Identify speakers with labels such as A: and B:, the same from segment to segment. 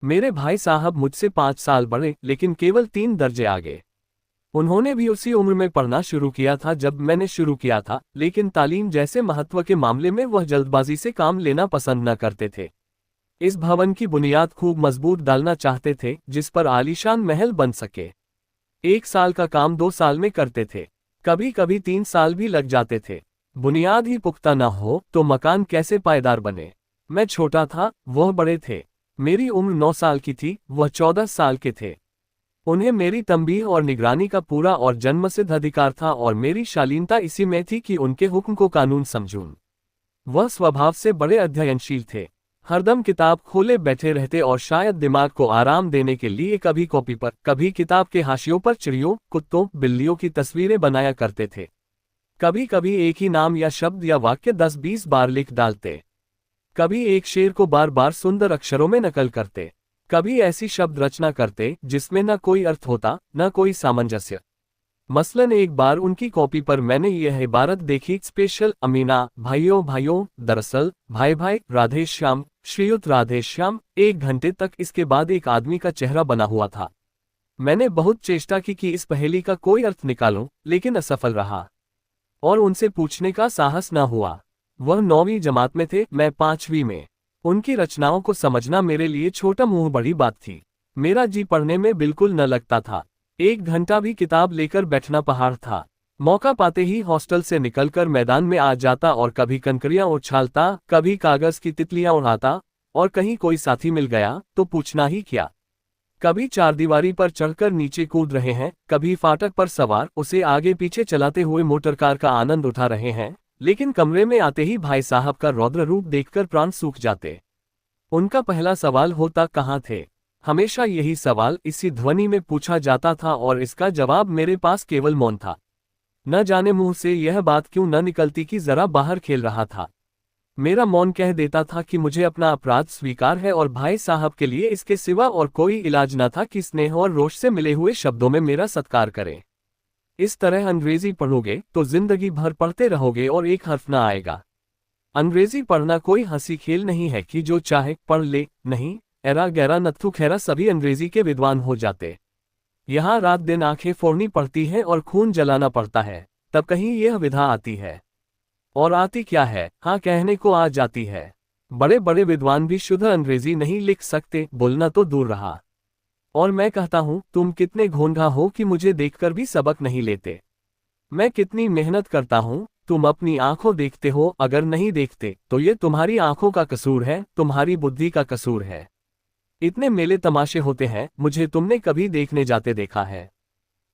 A: मेरे भाई साहब मुझसे 5 साल बड़े लेकिन केवल 3 दर्जे आगे। उन्होंने भी उसी उम्र में पढ़ना शुरू किया था जब मैंने शुरू किया था, लेकिन तालीम जैसे महत्व के मामले में वह जल्दबाजी से काम लेना पसंद न करते थे। इस भवन की बुनियाद खूब मजबूत डालना चाहते थे जिस पर आलीशान महल बन सके। 1 साल का काम 2 साल में करते थे, कभी कभी 3 साल भी लग जाते थे। बुनियाद ही पुख्ता न हो तो मकान कैसे पायदार बने। मैं छोटा था, वह बड़े थे। मेरी उम्र 9 साल की थी, वह 14 साल के थे। उन्हें मेरी तंबीह और निगरानी का पूरा और जन्मसिद्ध अधिकार था और मेरी शालीनता इसी में थी कि उनके हुक्म को कानून समझूं। वह स्वभाव से बड़े अध्ययनशील थे, हरदम किताब खोले बैठे रहते और शायद दिमाग को आराम देने के लिए कभी कॉपी पर कभी किताब के हाशियों पर चिड़ियों, कुत्तों, बिल्लियों की तस्वीरें बनाया करते थे। कभी कभी एक ही नाम या शब्द या वाक्य 10-20 बार लिख डालते। कभी एक शेर को बार बार सुंदर अक्षरों में नकल करते। कभी ऐसी शब्द रचना करते जिसमें न कोई अर्थ होता न कोई सामंजस्य। मसलन एक बार उनकी कॉपी पर मैंने यह इबारत देखी, स्पेशल अमीना, भाइयों भाइयों, दरअसल भाई भाई, राधे श्याम, श्रीयुत राधे श्याम। 1 घंटे तक इसके बाद एक आदमी का चेहरा बना हुआ था। मैंने बहुत चेष्टा की कि इस पहेली का कोई अर्थ निकालूं, लेकिन असफल रहा और उनसे पूछने का साहस न हुआ। वह 9वीं जमात में थे, मैं 5वीं में। उनकी रचनाओं को समझना मेरे लिए छोटा मुंह बड़ी बात थी। मेरा जी पढ़ने में बिल्कुल न लगता था। 1 घंटा भी किताब लेकर बैठना पहाड़ था। मौका पाते ही हॉस्टल से निकलकर मैदान में आ जाता और कभी कंकरियां उछालता, कभी कागज की तितलियां उड़ाता, और कहीं कोई साथी मिल गया तो पूछना ही क्या। कभी चारदीवारी पर चढ़कर नीचे कूद रहे हैं, कभी फाटक पर सवार उसे आगे पीछे चलाते हुए मोटरकार का आनंद उठा रहे हैं। लेकिन कमरे में आते ही भाई साहब का रौद्र रूप देखकर प्राण सूख जाते। उनका पहला सवाल होता, कहाँ थे। हमेशा यही सवाल इसी ध्वनि में पूछा जाता था और इसका जवाब मेरे पास केवल मौन था। न जाने मुंह से यह बात क्यों न निकलती कि जरा बाहर खेल रहा था। मेरा मौन कह देता था कि मुझे अपना अपराध स्वीकार है और भाई साहब के लिए इसके सिवा और कोई इलाज न था कि स्नेह और रोष से मिले हुए शब्दों में मेरा सत्कार करें। इस तरह अंग्रेजी पढ़ोगे तो जिंदगी भर पढ़ते रहोगे और एक हर्फ न आएगा। अंग्रेजी पढ़ना कोई हंसी खेल नहीं है कि जो चाहे पढ़ ले, नहीं, एरा गैरा नत्थु खैरा सभी अंग्रेजी के विद्वान हो जाते। यहाँ रात दिन आंखें फोड़नी पड़ती हैं और खून जलाना पड़ता है, तब कहीं यह विधा आती है। और आती क्या है, हाँ कहने को आ जाती है। बड़े बड़े विद्वान भी शुद्ध अंग्रेजी नहीं लिख सकते, बोलना तो दूर रहा। और मैं कहता हूँ, तुम कितने घोंघा हो कि मुझे देखकर भी सबक नहीं लेते। मैं कितनी मेहनत करता हूँ, तुम अपनी आंखों देखते हो, अगर नहीं देखते तो ये तुम्हारी आंखों का कसूर है, तुम्हारी बुद्धि का कसूर है। इतने मेले तमाशे होते हैं, मुझे तुमने कभी देखने जाते देखा है।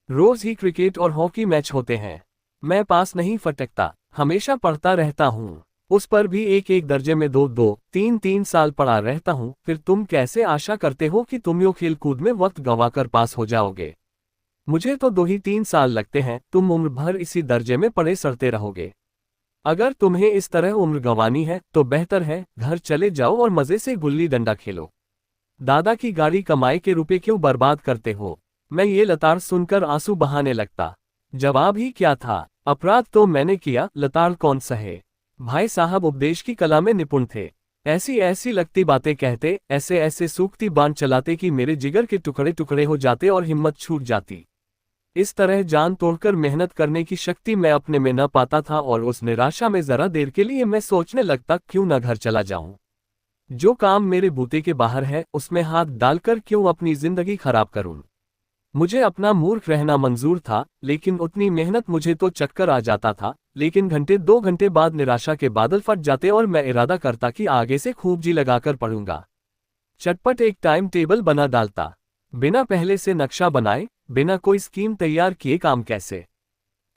A: रोज ही क्रिकेट और हॉकी मैच होते हैं, मैं पास नहीं फटकता, हमेशा पढ़ता रहता हूँ। उस पर भी एक एक दर्जे में 2-2, 3-3 साल पढ़ा रहता हूँ। फिर तुम कैसे आशा करते हो कि तुम यो खेल कूद में वक्त गंवाकर पास हो जाओगे। मुझे तो 2 ही 3 साल लगते हैं, तुम उम्र भर इसी दर्जे में पड़े सड़ते रहोगे। अगर तुम्हें इस तरह उम्र गंवानी है तो बेहतर है घर चले जाओ और मजे से गुल्ली डंडा खेलो। दादा की गाड़ी कमाए के रुपए क्यों बर्बाद करते हो। मैं ये लताड़ सुनकर आंसू बहाने लगता। जवाब ही क्या था, अपराध तो मैंने किया, लताड़ कौन सहे। भाई साहब उपदेश की कला में निपुण थे। ऐसी ऐसी लगती बातें कहते, ऐसे ऐसे सूखती बाण चलाते कि मेरे जिगर के टुकड़े टुकड़े हो जाते और हिम्मत छूट जाती। इस तरह जान तोड़कर मेहनत करने की शक्ति मैं अपने में न पाता था और उस निराशा में जरा देर के लिए मैं सोचने लगता, क्यों न घर चला जाऊं। जो काम मेरे बूते के बाहर है उसमें हाथ डालकर क्यों अपनी जिंदगी खराब करूं। मुझे अपना मूर्ख रहना मंजूर था, लेकिन उतनी मेहनत मुझे तो चक्कर आ जाता था। लेकिन घंटे 2 घंटे बाद निराशा के बादल फट जाते और मैं इरादा करता कि आगे से खूब जी लगाकर पढ़ूंगा। चटपट एक टाइम टेबल बना डालता, बिना पहले से नक्शा बनाए, बिना कोई स्कीम तैयार किए काम कैसे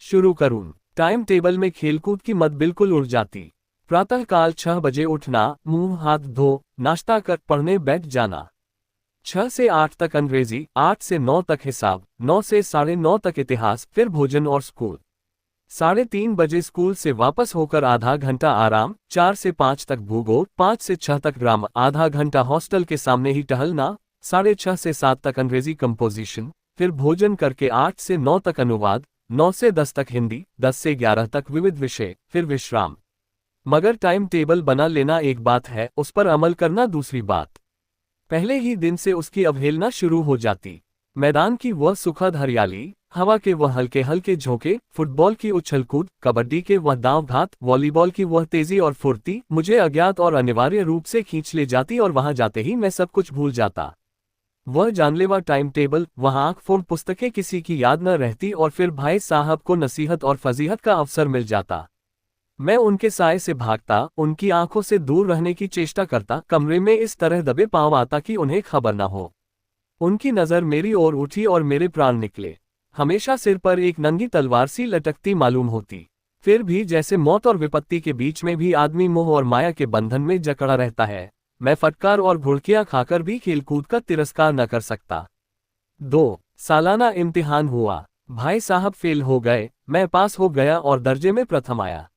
A: शुरू करूं। टाइम टेबल में खेलकूद की मत बिल्कुल उड़ जाती। प्रातःकाल 6 बजे उठना, मुंह हाथ धो, नाश्ता कर पढ़ने बैठ जाना। 6 से 8 तक अंग्रेजी, 8 से 9 तक हिसाब, 9 से 9:30 तक इतिहास, फिर भोजन और स्कूल। 3:30 बजे स्कूल से वापस होकर आधा घंटा आराम, 4 से 5 तक भूगोल, 5 से 6 तक ग्रामर, आधा घंटा हॉस्टल के सामने ही टहलना, 6:30 से 7 तक अंग्रेजी कंपोजिशन, फिर भोजन करके 8 से 9 तक अनुवाद, 9 से 10 तक हिंदी, 10 से 11 तक विविध विषय, फिर विश्राम। मगर टाइम टेबल बना लेना एक बात है, उस पर अमल करना दूसरी बात। पहले ही दिन से उसकी अवहेलना शुरू हो जाती। मैदान की वह सुखद हरियाली, हवा के वह हल्के हल्के झोंके, फुटबॉल की उछलकूद, कबड्डी के वह दांव-घात, वॉलीबॉल की वह तेजी और फुर्ती मुझे अज्ञात और अनिवार्य रूप से खींच ले जाती और वहां जाते ही मैं सब कुछ भूल जाता। वह जानलेवा टाइम टेबल, वह आंख फोड़ पुस्तकें, किसी की याद न रहती और फिर भाई साहब को नसीहत और फजीहत का अवसर मिल जाता। मैं उनके साए से भागता, उनकी आंखों से दूर रहने की चेष्टा करता, कमरे में इस तरह दबे पांव आता कि उन्हें खबर न हो। उनकी नज़र मेरी ओर उठी और मेरे प्राण निकले। हमेशा सिर पर एक नंगी तलवार सी लटकती मालूम होती। फिर भी जैसे मौत और विपत्ति के बीच में भी आदमी मोह और माया के बंधन में जकड़ा रहता है, मैं फटकार और घुड़कियां खाकर भी खेलकूद का तिरस्कार न कर सकता। 2 सालाना इम्तिहान हुआ। भाई साहब फेल हो गए, मैं पास हो गया और दर्जे में प्रथम आया।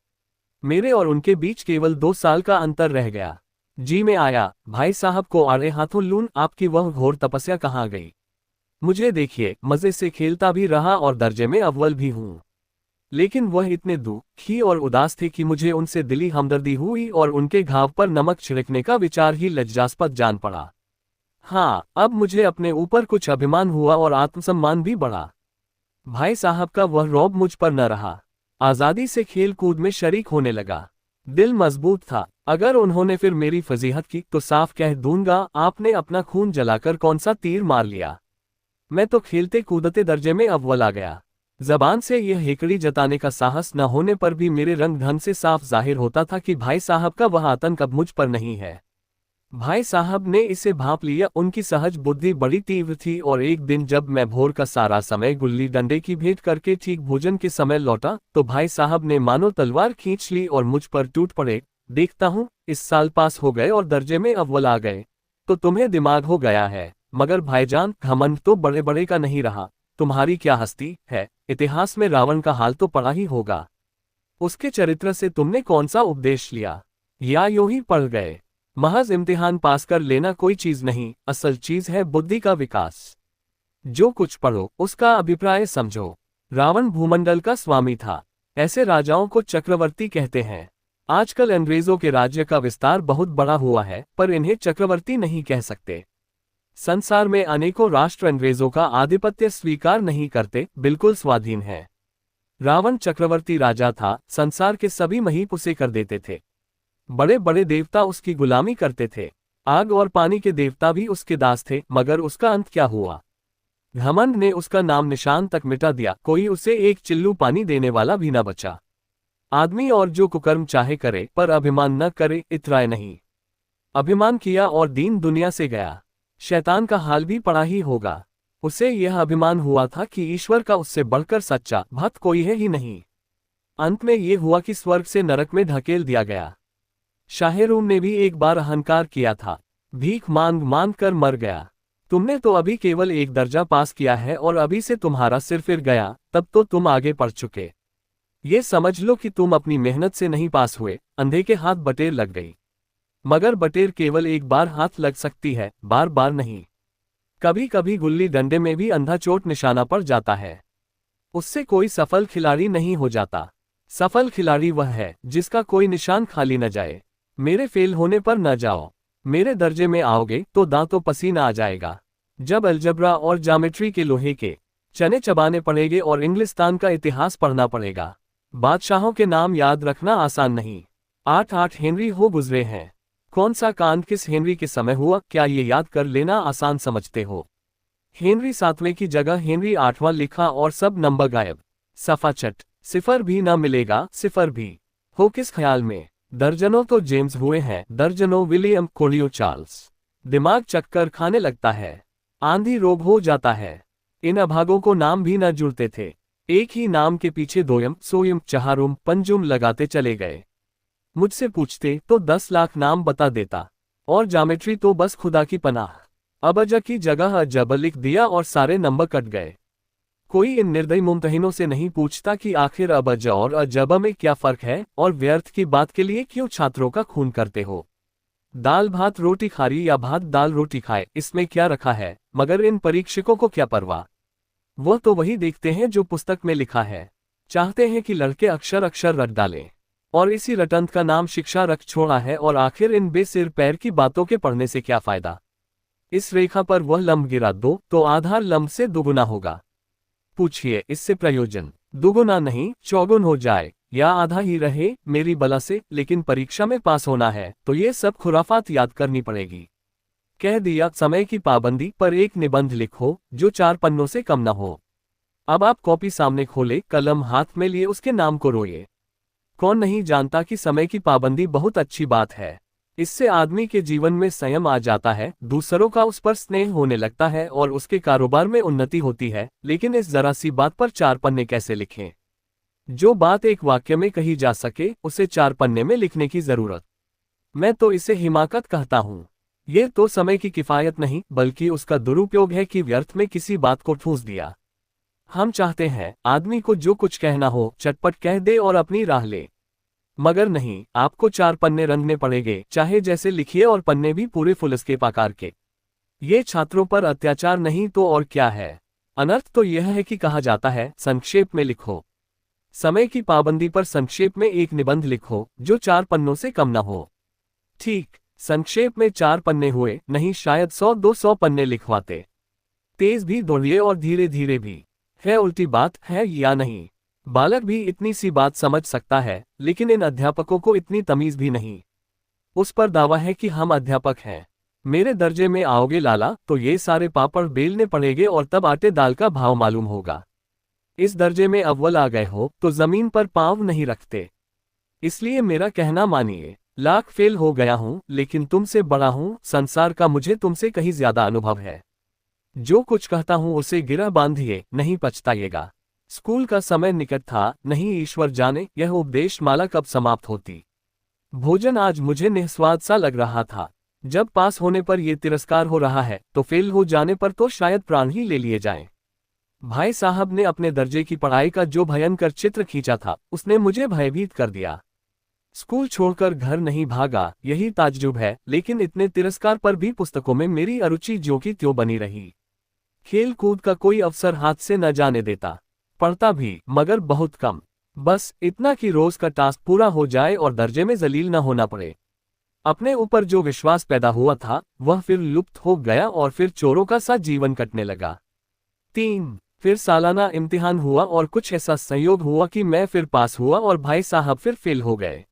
A: मेरे और उनके बीच केवल 2 साल का अंतर रह गया। जी में आया, भाई साहब को आड़े हाथों लूं, आपकी वह घोर तपस्या कहाँ गई? मुझे देखिए, मजे से खेलता भी रहा और दर्जे में अव्वल भी हूँ। लेकिन वह इतने दुखी और उदास थे कि मुझे उनसे दिली हमदर्दी हुई और उनके घाव पर नमक छिड़कने का विचार ही लज्जास्पद जान पड़ा। हाँ, अब मुझे अपने ऊपर कुछ अभिमान हुआ और आत्मसम्मान भी बढ़ा। भाई साहब का वह रौब मुझ पर न रहा। आज़ादी से खेल कूद में शरीक होने लगा। दिल मजबूत था। अगर उन्होंने फिर मेरी फजीहत की तो साफ कह दूंगा, आपने अपना खून जलाकर कौन सा तीर मार लिया। मैं तो खेलते कूदते दर्जे में अव्वल आ गया। जबान से यह हेकड़ी जताने का साहस न होने पर भी मेरे रंग ढंग से साफ जाहिर होता था कि भाई साहब का वह आतंक अब मुझ पर नहीं है। भाई साहब ने इसे भांप लिया। उनकी सहज बुद्धि बड़ी तीव्र थी और एक दिन जब मैं भोर का सारा समय गुल्ली डंडे की भेंट करके ठीक भोजन के समय लौटा तो भाई साहब ने मानो तलवार खींच ली और मुझ पर टूट पड़े। देखता हूँ, इस साल पास हो गए और दर्जे में अव्वल आ गए, तो तुम्हें दिमाग हो गया है। मगर भाईजान, घमंड तो बड़े बड़े का नहीं रहा। तुम्हारी क्या हस्ती है। इतिहास में रावण का हाल तो पढ़ा ही होगा। उसके चरित्र से तुमने कौन सा उपदेश लिया, या यूं ही पढ़ गए? महज इम्तिहान पास कर लेना कोई चीज नहीं, असल चीज है बुद्धि का विकास। जो कुछ पढ़ो उसका अभिप्राय समझो। रावण भूमंडल का स्वामी था। ऐसे राजाओं को चक्रवर्ती कहते हैं। आजकल अंग्रेजों के राज्य का विस्तार बहुत बड़ा हुआ है, पर इन्हें चक्रवर्ती नहीं कह सकते। संसार में अनेकों राष्ट्र अंग्रेजों का आधिपत्य स्वीकार नहीं करते, बिल्कुल स्वाधीन है। रावण चक्रवर्ती राजा था। संसार के सभी महीप उसे कर देते थे। बड़े बड़े देवता उसकी गुलामी करते थे। आग और पानी के देवता भी उसके दास थे। मगर उसका अंत क्या हुआ? घमंड ने उसका नाम निशान तक मिटा दिया। कोई उसे एक चिल्लू पानी देने वाला भी न बचा। आदमी और जो कुकर्म चाहे करे, पर अभिमान न करे, इतराए नहीं। अभिमान किया और दीन दुनिया से गया। शैतान का हाल भी पड़ा ही होगा। उसे यह अभिमान हुआ था कि ईश्वर का उससे बढ़कर सच्चा भक्त कोई है ही नहीं। अंत में यह हुआ कि स्वर्ग से नरक में धकेल दिया गया। शाहरुम ने भी एक बार अहंकार किया था, भीख मांग मांग कर मर गया। तुमने तो अभी केवल एक दर्जा पास किया है और अभी से तुम्हारा सिर फिर गया, तब तो तुम आगे बढ़ चुके। ये समझ लो कि तुम अपनी मेहनत से नहीं पास हुए, अंधे के हाथ बटेर लग गई। मगर बटेर केवल एक बार हाथ लग सकती है, बार बार नहीं। कभी कभी गुल्ली डंडे में भी अंधा चोट निशाना पड़ जाता है। उससे कोई सफल खिलाड़ी नहीं हो जाता। सफल खिलाड़ी वह है जिसका कोई निशान खाली न जाए। मेरे फेल होने पर न जाओ। मेरे दर्जे में आओगे तो दांतों पसीना आ जाएगा। जब अलजबरा और ज्योमेट्री के लोहे के चने चबाने पड़ेंगे और इंग्लिस्तान का इतिहास पढ़ना पड़ेगा। बादशाहों के नाम याद रखना आसान नहीं। 8 हेनरी हो गुजरे हैं। कौन सा कांड किस हेनरी के समय हुआ, क्या ये याद कर लेना आसान समझते हो? हेनरी 7वें की जगह हेनरी 8वां लिखा और सब नंबर गायब। सफा चट, सिफर भी ना मिलेगा। सिफर भी हो किस ख्याल में? दर्जनों तो जेम्स हुए हैं, दर्जनों विलियम कोलियो चार्ल्स। दिमाग चक्कर खाने लगता है, आंधी रोग हो जाता है। इन अभागों को नाम भी न जुड़ते थे। एक ही नाम के पीछे दोयम, सोयम, चहारुम, पंजुम लगाते चले गए। मुझसे पूछते तो 10 लाख नाम बता देता। और ज्योमेट्री तो बस खुदा की पनाह। अबजा की जगह अजब लिख दिया और सारे नंबर कट गए। कोई इन निर्दयी मुमतहिनों से नहीं पूछता कि आखिर अबजा और अजबा में क्या फर्क है और व्यर्थ की बात के लिए क्यों छात्रों का खून करते हो। दाल भात रोटी खारी या भात दाल रोटी खाए, इसमें क्या रखा है? मगर इन परीक्षकों को क्या परवाह। वह तो वही देखते हैं जो पुस्तक में लिखा है। चाहते हैं कि लड़के अक्षर अक्षर रट डालें। और इसी रटंत का नाम शिक्षा रख छोड़ा है। और आखिर इन बेसिर पैर की बातों के पढ़ने से क्या फायदा। इस रेखा पर वह लंब गिरा 2 तो आधार लंब से दुगुना होगा। पूछिए इससे प्रयोजन दुगुना नहीं चौगुन हो जाए या आधा ही रहे मेरी बला से, लेकिन परीक्षा में पास होना है तो ये सब खुराफात याद करनी पड़ेगी। कह दिया समय की पाबंदी पर एक निबंध लिखो जो 4 पन्नों से कम न हो। अब आप कॉपी सामने खोले, कलम हाथ में लिए उसके नाम को रोए। कौन नहीं जानता कि समय की पाबंदी बहुत अच्छी बात है। इससे आदमी के जीवन में संयम आ जाता है, दूसरों का उस पर स्नेह होने लगता है और उसके कारोबार में उन्नति होती है। लेकिन इस जरा सी बात पर 4 पन्ने कैसे लिखें? जो बात एक वाक्य में कही जा सके उसे 4 पन्ने में लिखने की जरूरत। मैं तो इसे हिमाकत कहता हूँ। ये तो समय की किफायत नहीं बल्कि उसका दुरुपयोग है कि व्यर्थ में किसी बात को ठूंस दिया। हम चाहते हैं आदमी को जो कुछ कहना हो चटपट कह दे और अपनी राह ले, मगर नहीं, आपको 4 पन्ने रंगने पड़ेंगे, चाहे जैसे लिखिए और पन्ने भी पूरे फुलस्केप आकार के। ये छात्रों पर अत्याचार नहीं तो और क्या है। अनर्थ तो यह है कि कहा जाता है संक्षेप में लिखो। समय की पाबंदी पर संक्षेप में एक निबंध लिखो जो 4 पन्नों से कम न हो। ठीक, संक्षेप में 4 पन्ने हुए, नहीं शायद 100-200 पन्ने लिखवाते। तेज भी दौड़िए और धीरे धीरे भी। है उल्टी बात है या नहीं? बालक भी इतनी सी बात समझ सकता है, लेकिन इन अध्यापकों को इतनी तमीज भी नहीं। उस पर दावा है कि हम अध्यापक हैं। मेरे दर्जे में आओगे लाला तो ये सारे पापड़ बेलने पड़ेंगे और तब आटे दाल का भाव मालूम होगा। इस दर्जे में अव्वल आ गए हो तो जमीन पर पांव नहीं रखते। इसलिए मेरा कहना मानिए। लाख फेल हो गया हूं लेकिन तुमसे बड़ा हूं, संसार का मुझे तुमसे कहीं ज्यादा अनुभव है। जो कुछ कहता हूं उसे गिरा बांधिए, नहीं पछताइएगा। स्कूल का समय निकट था, नहीं ईश्वर जाने यह उपदेश माला कब समाप्त होती। भोजन आज मुझे निस्वाद सा लग रहा था। जब पास होने पर यह तिरस्कार हो रहा है तो फेल हो जाने पर तो शायद प्राण ही ले लिए जाएं। भाई साहब ने अपने दर्जे की पढ़ाई का जो भयंकर चित्र खींचा था उसने मुझे भयभीत कर दिया। स्कूल छोड़कर घर नहीं भागा, यही ताज्जुब है, लेकिन इतने तिरस्कार पर भी पुस्तकों में मेरी अरुचि ज्यों की त्यों बनी रही। खेल कूद का कोई अवसर हाथ से न जाने देता। पढ़ता भी मगर बहुत कम, बस इतना कि रोज का टास्क पूरा हो जाए और दर्जे में जलील न होना पड़े। अपने ऊपर जो विश्वास पैदा हुआ था वह फिर लुप्त हो गया और फिर चोरों का सा जीवन कटने लगा। 3 फिर सालाना इम्तिहान हुआ और कुछ ऐसा संयोग हुआ कि मैं फिर पास हुआ और भाई साहब फिर फेल हो गए।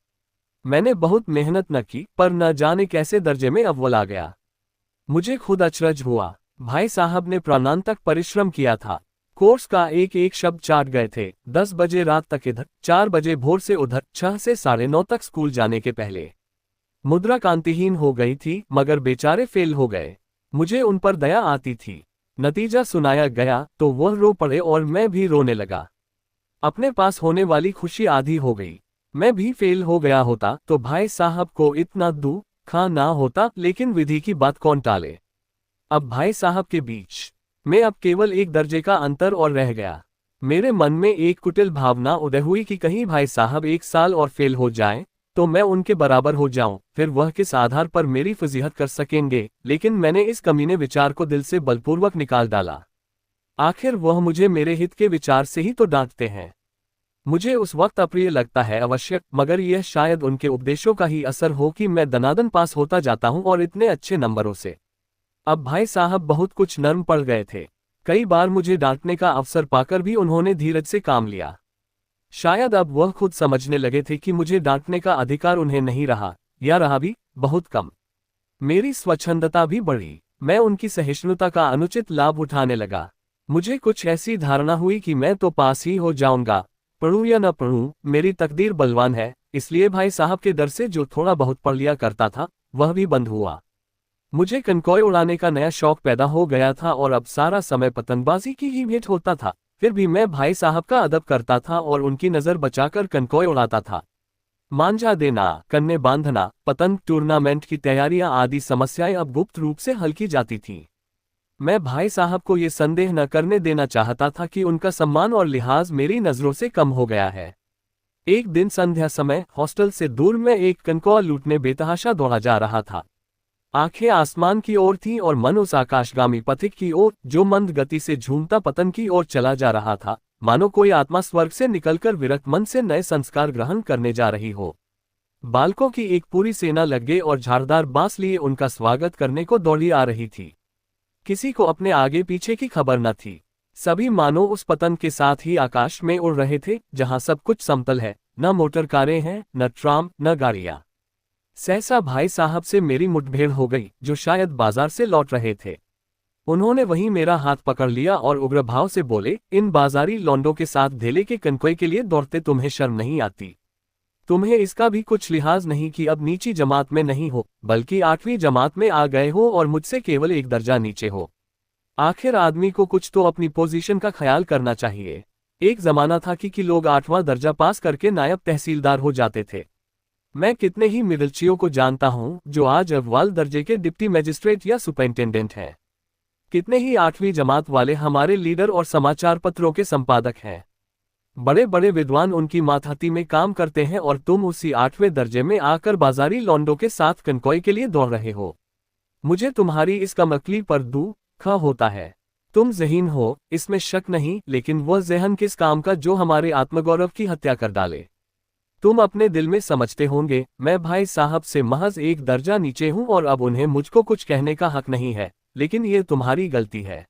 A: मैंने बहुत मेहनत न की पर न जाने कैसे दर्जे में अव्वल आ गया। मुझे खुद अचरज हुआ। भाई साहब ने प्राणांतक परिश्रम किया था। कोर्स का एक एक शब्द चाट गए थे। 10 बजे रात तक इधर, 4 बजे भोर से उधर, 6 से 9:30 तक स्कूल जाने के पहले। मुद्रा कांतिहीन हो गई थी मगर बेचारे फेल हो गए। मुझे उन पर दया आती थी। नतीजा सुनाया गया तो वह रो पड़े और मैं भी रोने लगा। अपने पास होने वाली खुशी आधी हो गई। मैं भी फेल हो गया होता तो भाई साहब को इतना दुख ना होता, लेकिन विधि की बात कौन टाले। अब भाई साहब के बीच में अब केवल एक दर्जे का अंतर और रह गया। मेरे मन में एक कुटिल भावना उदय हुई कि कहीं भाई साहब 1 साल और फेल हो जाएं तो मैं उनके बराबर हो जाऊं, फिर वह किस आधार पर मेरी फजीहत कर सकेंगे। लेकिन मैंने इस कमीने विचार को दिल से बलपूर्वक निकाल डाला। आखिर वह मुझे मेरे हित के विचार से ही तो डांटते हैं। मुझे उस वक्त अप्रिय लगता है आवश्यक, मगर यह शायद उनके उपदेशों का ही असर हो कि मैं दनादन पास होता जाता हूं और इतने अच्छे नंबरों से। अब भाई साहब बहुत कुछ नर्म पड़ गए थे। कई बार मुझे डांटने का अवसर पाकर भी उन्होंने धीरज से काम लिया। शायद अब वह खुद समझने लगे थे कि मुझे डांटने का अधिकार उन्हें नहीं रहा, या रहा भी बहुत कम। मेरी स्वच्छंदता भी बढ़ी। मैं उनकी सहिष्णुता का अनुचित लाभ उठाने लगा। मुझे कुछ ऐसी धारणा हुई कि मैं तो पास ही हो जाऊंगा, पढ़ूं या न पढ़ूं, मेरी तकदीर बलवान है। इसलिए भाई साहब के डर से जो थोड़ा बहुत पढ़ लिया करता था वह भी बंद हुआ। मुझे कनकौए उड़ाने का नया शौक पैदा हो गया था और अब सारा समय पतंगबाजी की ही भेंट होता था। फिर भी मैं भाई साहब का अदब करता था और उनकी नजर बचाकर कनकौए उड़ाता था। मांझा देना, कन्ने बांधना, पतंग टूर्नामेंट की तैयारियां आदि समस्याएं अब गुप्त रूप से हल की जाती थीं। मैं भाई साहब को ये संदेह न करने देना चाहता था कि उनका सम्मान और लिहाज मेरी नजरों से कम हो गया है। एक दिन संध्या समय हॉस्टल से दूर मैं एक कनकौआ लूटने बेतहाशा दौड़ा जा रहा था। आंखें आसमान की ओर थीं और मन उस आकाशगामी पथिक की ओर जो मंद गति से झूमता पतन की ओर चला जा रहा था, मानो कोई आत्मा स्वर्ग से निकलकर विरक्त मन से नए संस्कार ग्रहण करने जा रही हो। बालकों की एक पूरी सेना लग गई और झाड़दार बांस लिए उनका स्वागत करने को दौड़ी आ रही थी। किसी को अपने आगे पीछे की खबर न थी। सभी मानो उस पतन के साथ ही आकाश में उड़ रहे थे, जहां सब कुछ समतल है, न मोटर कारें हैं, न ट्राम, न गाड़ियां। सहसा भाई साहब से मेरी मुठभेड़ हो गई, जो शायद बाजार से लौट रहे थे। उन्होंने वहीं मेरा हाथ पकड़ लिया और उग्र भाव से बोले, इन बाजारी लौंडों के साथ धेले के कनकोई के लिए दौड़ते तुम्हें शर्म नहीं आती? तुम्हें इसका भी कुछ लिहाज नहीं कि अब नीची जमात में नहीं हो, बल्कि 8वीं जमात में आ गए हो और मुझसे केवल एक दर्जा नीचे हो। आखिर आदमी को कुछ तो अपनी पोजीशन का ख्याल करना चाहिए। एक जमाना था कि लोग 8वां दर्जा पास करके नायब तहसीलदार हो जाते थे। मैं कितने ही मिडिलचियों को जानता हूं जो आज अव्वल दर्जे के डिप्टी मजिस्ट्रेट या सुपरिंटेंडेंट हैं। कितने ही 8वीं जमात वाले हमारे लीडर और समाचार पत्रों के संपादक हैं। बड़े बड़े विद्वान उनकी मातहती में काम करते हैं और तुम उसी 8वें दर्जे में आकर बाजारी लौंडों के साथ कनकोई के लिए दौड़ रहे हो। मुझे तुम्हारी इस कमकली पर दुख होता है। तुम ज़हीन हो, इसमें शक नहीं, लेकिन वह ज़हन किस काम का जो हमारे आत्मगौरव की हत्या कर डाले। तुम अपने दिल में समझते होंगे, मैं भाई साहब से महज एक दर्जा नीचे हूं और अब उन्हें मुझको कुछ कहने का हक नहीं है, लेकिन ये तुम्हारी गलती है।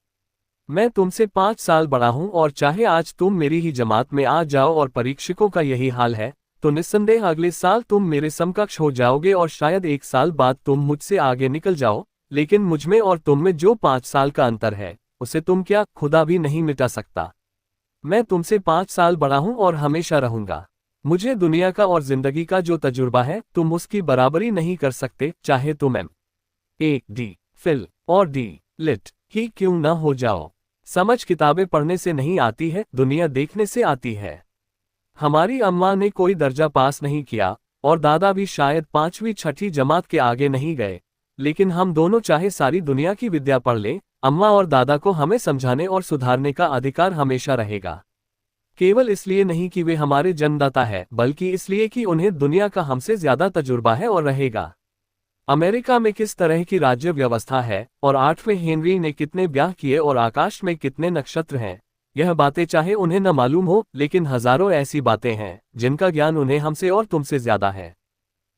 A: मैं तुमसे 5 साल बड़ा हूं और चाहे आज तुम मेरी ही जमात में आ जाओ और परीक्षकों का यही हाल है, तो निस्संदेह अगले साल तुम मेरे समकक्ष हो जाओगे और शायद 1 साल बाद तुम मुझसे आगे निकल जाओ, लेकिन मुझमें और तुम में जो 5 साल का अंतर है, उसे तुम क्या खुदा भी नहीं मिटा सकता। मैं तुमसे 5 साल बड़ा हूं और हमेशा रहूंगा। मुझे दुनिया का और जिंदगी का जो तजुर्बा है, तुम उसकी बराबरी नहीं कर सकते, चाहे तुम M.A.D. फिल और D. लिट ही क्यों न हो जाओ। समझ किताबें पढ़ने से नहीं आती है, दुनिया देखने से आती है। हमारी अम्मा ने कोई दर्जा पास नहीं किया और दादा भी शायद 5वीं 6ठी जमात के आगे नहीं गए, लेकिन हम दोनों चाहे सारी दुनिया की विद्या पढ़ लें, अम्मा और दादा को हमें समझाने और सुधारने का अधिकार हमेशा रहेगा। केवल इसलिए नहीं कि वे हमारे जन्मदाता है, बल्कि इसलिए कि उन्हें दुनिया का हमसे ज्यादा तजुर्बा है और रहेगा। अमेरिका में किस तरह की राज्य व्यवस्था है और 8वें हेनरी ने कितने ब्याह किए और आकाश में कितने नक्षत्र हैं, यह बातें चाहे उन्हें न मालूम हो, लेकिन हजारों ऐसी बातें हैं जिनका ज्ञान उन्हें हमसे और तुमसे ज्यादा है।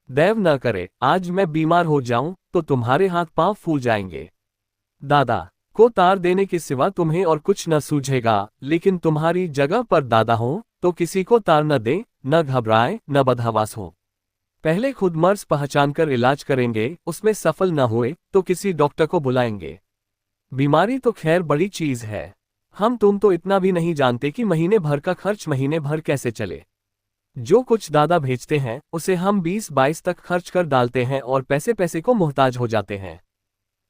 A: दैव न करे आज मैं बीमार हो जाऊं तो तुम्हारे हाथ पांव फूल जाएंगे। दादा को तार देने के सिवा तुम्हें और कुछ न सूझेगा, लेकिन तुम्हारी जगह पर दादा हो तो किसी को तार न दे, न घबराए, न बदहवास हो। पहले खुद मर्ज पहचान कर इलाज करेंगे, उसमें सफल न हुए तो किसी डॉक्टर को बुलाएंगे। बीमारी तो खैर बड़ी चीज है। हम तुम तो इतना भी नहीं जानते कि महीने भर का खर्च महीने भर कैसे चले। जो कुछ दादा भेजते हैं उसे हम 20-22 तक खर्च कर डालते हैं और पैसे पैसे को मोहताज हो जाते हैं।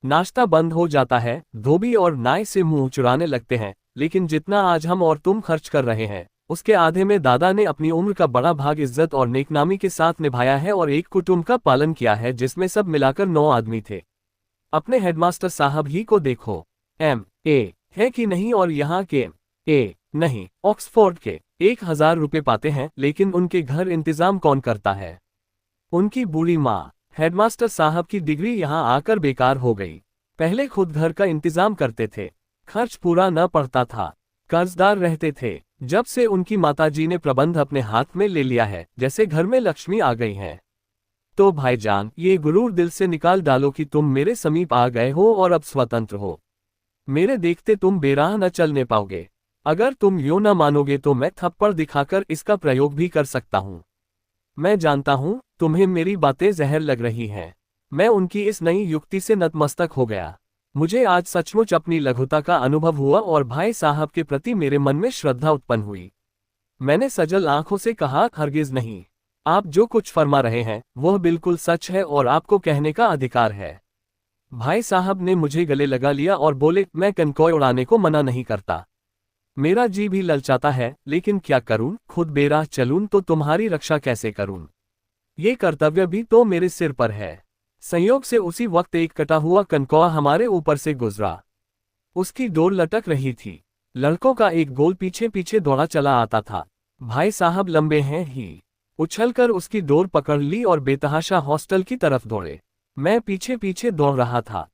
A: नाश्ता बंद हो जाता है, धोबी और नाई से मुंह चुराने लगते हैं, लेकिन जितना आज हम और तुम खर्च कर रहे हैं, उसके आधे में दादा ने अपनी उम्र का बड़ा भाग इज्जत और नेकनामी के साथ निभाया है और एक कुटुंब का पालन किया है जिसमें सब मिलाकर 9 आदमी थे। अपने हेडमास्टर साहब ही को देखो, M.A. है कि नहीं, और यहाँ के M.A. नहीं, ऑक्सफोर्ड के 1000 रुपये पाते हैं, लेकिन उनके घर इंतजाम कौन करता है? उनकी बूढ़ी माँ। हेडमास्टर साहब की डिग्री यहाँ आकर बेकार हो गई। पहले खुद घर का इंतजाम करते थे, खर्च पूरा न पड़ता था, कर्जदार रहते थे। जब से उनकी माताजी ने प्रबंध अपने हाथ में ले लिया है, जैसे घर में लक्ष्मी आ गई हैं। तो भाईजान, ये गुरूर दिल से निकाल डालो कि तुम मेरे समीप आ गए हो और अब स्वतंत्र हो। मेरे देखते तुम बेराह न चलने पाओगे। अगर तुम यूं न मानोगे तो मैं थप्पड़ दिखाकर इसका प्रयोग भी कर सकता हूं। मैं जानता हूं तुम्हें मेरी बातें जहर लग रही हैं। मैं उनकी इस नई युक्ति से नतमस्तक हो गया। मुझे आज सचमुच अपनी लघुता का अनुभव हुआ और भाई साहब के प्रति मेरे मन में श्रद्धा उत्पन्न हुई। मैंने सजल आंखों से कहा, हरगिज नहीं। आप जो कुछ फरमा रहे हैं वह बिल्कुल सच है और आपको कहने का अधिकार है। भाई साहब ने मुझे गले लगा लिया और बोले, मैं कनकोई उड़ाने को मना नहीं करता। मेरा जी भी ललचाता है, लेकिन क्या करूं, खुद बेराह चलूं तो तुम्हारी रक्षा कैसे करूं? ये कर्तव्य भी तो मेरे सिर पर है। संयोग से उसी वक्त एक कटा हुआ कनकौआ हमारे ऊपर से गुजरा। उसकी डोर लटक रही थी। लड़कों का एक गोल पीछे पीछे दौड़ा चला आता था। भाई साहब लंबे हैं ही, उछलकर उसकी डोर पकड़ ली और बेतहाशा हॉस्टल की तरफ दौड़े। मैं पीछे पीछे दौड़ रहा था।